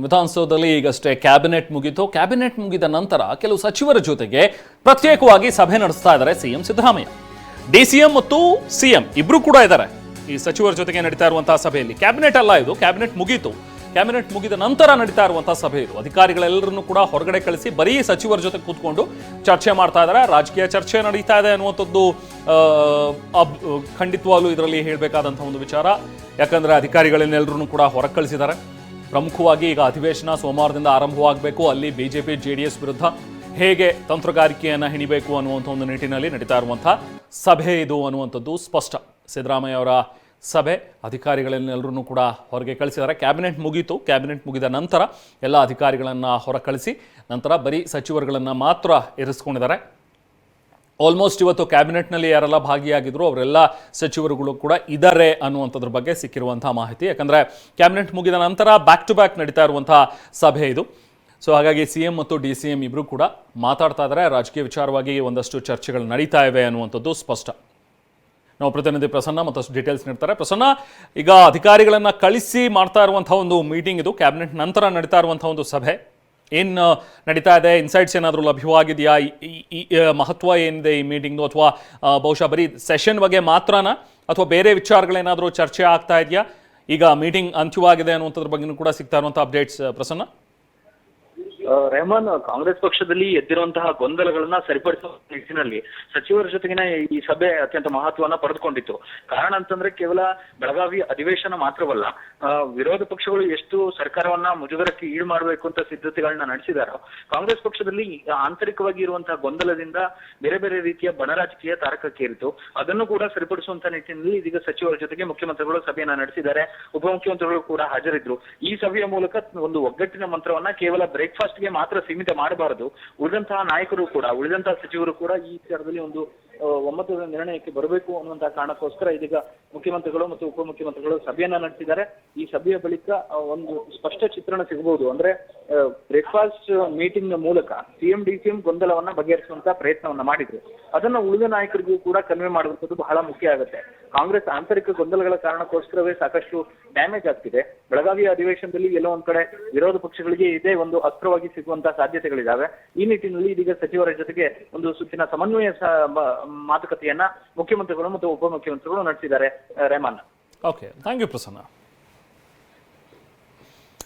ವಿಧಾನಸೌಧದಲ್ಲಿ ಈಗಷ್ಟೇ ಕ್ಯಾಬಿನೆಟ್ ಮುಗಿತು. ಕ್ಯಾಬಿನೆಟ್ ಮುಗಿದ ನಂತರ ಕೆಲವು ಸಚಿವರ ಜೊತೆಗೆ ಪ್ರತ್ಯೇಕವಾಗಿ ಸಭೆ ನಡೆಸ್ತಾ ಇದ್ದಾರೆ ಸಿಎಂ ಸಿದ್ದರಾಮಯ್ಯ. ಡಿಸಿಎಂ ಮತ್ತು ಸಿಎಂ ಇಬ್ರು ಕೂಡ ಇದ್ದಾರೆ ಈ ಸಚಿವರ ಜೊತೆಗೆ ನಡೀತಾ ಇರುವಂತಹ ಸಭೆಯಲ್ಲಿ. ಕ್ಯಾಬಿನೆಟ್ ಅಲ್ಲ ಇದು, ಕ್ಯಾಬಿನೆಟ್ ಮುಗೀತು. ಕ್ಯಾಬಿನೆಟ್ ಮುಗಿದ ನಂತರ ನಡೀತಾ ಇರುವಂತಹ ಸಭೆ ಇದು. ಅಧಿಕಾರಿಗಳೆಲ್ಲರನ್ನು ಕೂಡ ಹೊರಗಡೆ ಕಳಿಸಿ ಬರೀ ಸಚಿವರ ಜೊತೆ ಕೂತ್ಕೊಂಡು ಚರ್ಚೆ ಮಾಡ್ತಾ ಇದ್ದಾರೆ. ರಾಜಕೀಯ ಚರ್ಚೆ ನಡೀತಾ ಇದೆ ಅನ್ನುವಂಥದ್ದು ಖಂಡಿತವಾಗ್ಲೂ ಇದರಲ್ಲಿ ಹೇಳಬೇಕಾದಂತಹ ಒಂದು ವಿಚಾರ. ಯಾಕಂದ್ರೆ ಅಧಿಕಾರಿಗಳನ್ನೆಲ್ಲರನ್ನು ಕೂಡ ಹೊರ ಕಳಿಸಿದ್ದಾರೆ. ಪ್ರಮುಖವಾಗಿ ಈಗ ಅಧಿವೇಶನ ಸೋಮವಾರದಿಂದ ಆರಂಭವಾಗಬೇಕು. ಅಲ್ಲಿ ಬಿಜೆಪಿ ಜೆಡಿಎಸ್ ವಿರುದ್ಧ ಹೇಗೆ ತಂತ್ರಗಾರಿಕೆಯನ್ನು ಹೆಣಿಬೇಕು ಅನ್ನುವಂಥ ಒಂದು ನಿಟ್ಟಿನಲ್ಲಿ ನಡೀತಾ ಇರುವಂಥ ಸಭೆ ಇದು ಅನ್ನುವಂಥದ್ದು ಸ್ಪಷ್ಟ. ಸಿದ್ದರಾಮಯ್ಯ ಅವರ ಸಭೆ, ಅಧಿಕಾರಿಗಳನ್ನೆಲ್ಲರನ್ನೂ ಕೂಡ ಹೊರಗೆ ಕಳಿಸಿದ್ದಾರೆ. ಕ್ಯಾಬಿನೆಟ್ ಮುಗೀತು. ಕ್ಯಾಬಿನೆಟ್ ಮುಗಿದ ನಂತರ ಎಲ್ಲ ಅಧಿಕಾರಿಗಳನ್ನು ಹೊರ ಕಳಿಸಿ ನಂತರ ಬರೀ ಸಚಿವರುಗಳನ್ನು ಮಾತ್ರ ಇರಿಸ್ಕೊಂಡಿದ್ದಾರೆ. ಆಲ್ಮೋಸ್ಟ್ ಇವತ್ತು ಕ್ಯಾಬಿನೆಟ್ನಲ್ಲಿ ಯಾರೆಲ್ಲ ಭಾಗಿಯಾಗಿದ್ರು ಅವರೆಲ್ಲ ಸಚಿವರುಗಳು ಕೂಡ ಇದ್ದಾರೆ ಅನ್ನುವಂಥದ್ರ ಬಗ್ಗೆ ಸಿಕ್ಕಿರುವಂತಹ ಮಾಹಿತಿ. ಯಾಕಂದರೆ ಕ್ಯಾಬಿನೆಟ್ ಮುಗಿದ ನಂತರ ಬ್ಯಾಕ್ ಟು ಬ್ಯಾಕ್ ನಡೀತಾ ಇರುವಂತಹ ಸಭೆ ಇದು. ಸೊ ಹಾಗಾಗಿ ಸಿಎಂ ಮತ್ತು ಡಿಸಿಎಂ ಇಬ್ಬರು ಕೂಡ ಮಾತಾಡ್ತಾ ಇದ್ದಾರೆ. ರಾಜಕೀಯ ವಿಚಾರವಾಗಿ ಒಂದಷ್ಟು ಚರ್ಚೆಗಳು ನಡೀತಾ ಇವೆ ಅನ್ನುವಂಥದ್ದು ಸ್ಪಷ್ಟ. ನಾವು ಪ್ರತಿನಿಧಿ ಪ್ರಸನ್ನ ಮತ್ತಷ್ಟು ಡೀಟೇಲ್ಸ್ ನೀಡ್ತಾರೆ. ಪ್ರಸನ್ನ, ಈಗ ಅಧಿಕಾರಿಗಳನ್ನು ಕಳಿಸಿ ಮಾಡ್ತಾ ಇರುವಂಥ ಒಂದು ಮೀಟಿಂಗ್ ಇದು, ಕ್ಯಾಬಿನೆಟ್ ನಂತರ ನಡೀತಾ ಇರುವಂಥ ಒಂದು ಸಭೆ. ಏನು ನಡೀತಾ ಇದೆ, ಇನ್ಸೈಟ್ಸ್ ಏನಾದರೂ ಲಭ್ಯವಾಗಿದೆಯಾ? ಈ ಮಹತ್ವ ಏನಿದೆ ಈ ಮೀಟಿಂಗ್ದು? ಅಥವಾ ಬಹುಶಃ ಬರೀ ಸೆಷನ್ ಬಗ್ಗೆ ಮಾತ್ರನಾ ಅಥವಾ ಬೇರೆ ವಿಚಾರಗಳೇನಾದರೂ ಚರ್ಚೆ ಆಗ್ತಾ ಇದೆಯಾ? ಈಗ ಮೀಟಿಂಗ್ ಅಂತ್ಯವಾಗಿದೆ ಅನ್ನುವಂಥದ್ರ ಬಗ್ಗೆಯೂ ಕೂಡ ಸಿಗ್ತಾ ಇರುವಂಥ ಅಪ್ಡೇಟ್ಸ್ ಪ್ರಸನ್ನ. ರೆಹಮಾನ್, ಕಾಂಗ್ರೆಸ್ ಪಕ್ಷದಲ್ಲಿ ಎದ್ದಿರುವಂತಹ ಗೊಂದಲಗಳನ್ನ ಸರಿಪಡಿಸುವ ನಿಟ್ಟಿನಲ್ಲಿ ಸಚಿವರ ಜೊತೆಗಿನ ಈ ಸಭೆ ಅತ್ಯಂತ ಮಹತ್ವವನ್ನ ಪಡೆದುಕೊಂಡಿತ್ತು. ಕಾರಣ ಅಂತಂದ್ರೆ ಕೇವಲ ಬೆಳಗಾವಿ ಅಧಿವೇಶನ ಮಾತ್ರವಲ್ಲ, ವಿರೋಧ ಪಕ್ಷಗಳು ಎಷ್ಟು ಸರ್ಕಾರವನ್ನ ಮುಜುಗರಕ್ಕೆ ಈಡು ಮಾಡಬೇಕು ಅಂತ ಸಿದ್ಧತೆಗಳನ್ನ ನಡೆಸಿದಾರೋ, ಕಾಂಗ್ರೆಸ್ ಪಕ್ಷದಲ್ಲಿ ಆಂತರಿಕವಾಗಿ ಇರುವಂತಹ ಗೊಂದಲದಿಂದ ಬೇರೆ ಬೇರೆ ರೀತಿಯ ಬಣ ರಾಜಕೀಯ ತಾರಕಕ್ಕೇರಿತು. ಅದನ್ನು ಕೂಡ ಸರಿಪಡಿಸುವಂತ ನಿಟ್ಟಿನಲ್ಲಿ ಇದೀಗ ಸಚಿವರ ಜೊತೆಗೆ ಮುಖ್ಯಮಂತ್ರಿಗಳು ಸಭೆಯನ್ನ ನಡೆಸಿದ್ದಾರೆ. ಉಪಮುಖ್ಯಮಂತ್ರಿಗಳು ಕೂಡ ಹಾಜರಿದ್ರು. ಈ ಸಭೆಯ ಮೂಲಕ ಒಂದು ಒಗ್ಗಟ್ಟಿನ ಮಂತ್ರವನ್ನ ಕೇವಲ ಬ್ರೇಕ್ಫಾಸ್ಟ್ ಗೆ ಮಾತ್ರ ಸೀಮಿತ ಮಾಡಬಾರದು. ಉಳಿದಂತಹ ನಾಯಕರು ಕೂಡ, ಉಳಿದಂತಹ ಸಚಿವರು ಕೂಡ ಈ ವಿಚಾರದಲ್ಲಿ ಒಂದು ಒಮ್ಮತದ ನಿರ್ಣಯಕ್ಕೆ ಬರಬೇಕು ಅನ್ನುವಂತಹ ಕಾರಣಕ್ಕೋಸ್ಕರ ಇದೀಗ ಮುಖ್ಯಮಂತ್ರಿಗಳು ಮತ್ತು ಉಪಮುಖ್ಯಮಂತ್ರಿಗಳು ಸಭೆಯನ್ನ ನಡೆಸಿದ್ದಾರೆ. ಈ ಸಭೆಯ ಬಳಿಕ ಒಂದು ಸ್ಪಷ್ಟ ಚಿತ್ರಣ ಸಿಗಬಹುದು. ಅಂದ್ರೆ ಬ್ರೇಕ್ಫಾಸ್ಟ್ ಮೀಟಿಂಗ್ ನ ಮೂಲಕ ಸಿಎಂ ಡಿಸಿಎಂ ಗೊಂದಲವನ್ನ ಬಗೆಹರಿಸುವಂತಹ ಪ್ರಯತ್ನವನ್ನ ಮಾಡಿದ್ರು. ಅದನ್ನ ಉಳಿದ ನಾಯಕರಿಗೂ ಕೂಡ ಕನ್ವೆ ಮಾಡುವಂಥದ್ದು ಬಹಳ ಮುಖ್ಯ ಆಗುತ್ತೆ. ಕಾಂಗ್ರೆಸ್ ಆಂತರಿಕ ಗೊಂದಲಗಳ ಕಾರಣಕ್ಕೋಸ್ಕರವೇ ಸಾಕಷ್ಟು ಡ್ಯಾಮೇಜ್ ಆಗ್ತಿದೆ. ಬೆಳಗಾವಿ ಅಧಿವೇಶನದಲ್ಲಿ ಎಲ್ಲೋ ಒಂದ್ ಕಡೆ ವಿರೋಧ ಪಕ್ಷಗಳಿಗೆ ಇದೇ ಒಂದು ಅಸ್ತ್ರವಾಗಿ ಸಿಗುವಂತಹ ಸಾಧ್ಯತೆಗಳಿದಾವೆ. ಈ ನಿಟ್ಟಿನಲ್ಲಿ ಇದೀಗ ಸಚಿವರ ಜೊತೆಗೆ ಒಂದು ಸುತ್ತಿನ ಸಮನ್ವಯ ಮಾತುಕತೆಯನ್ನ ಮುಖ್ಯಮಂತ್ರಿಗಳು ಮತ್ತು ಉಪಮುಖ್ಯಮಂತ್ರಿಗಳು ನಡೆಸಿದ್ದಾರೆ. Rahman. Okay, thank you Prasanna.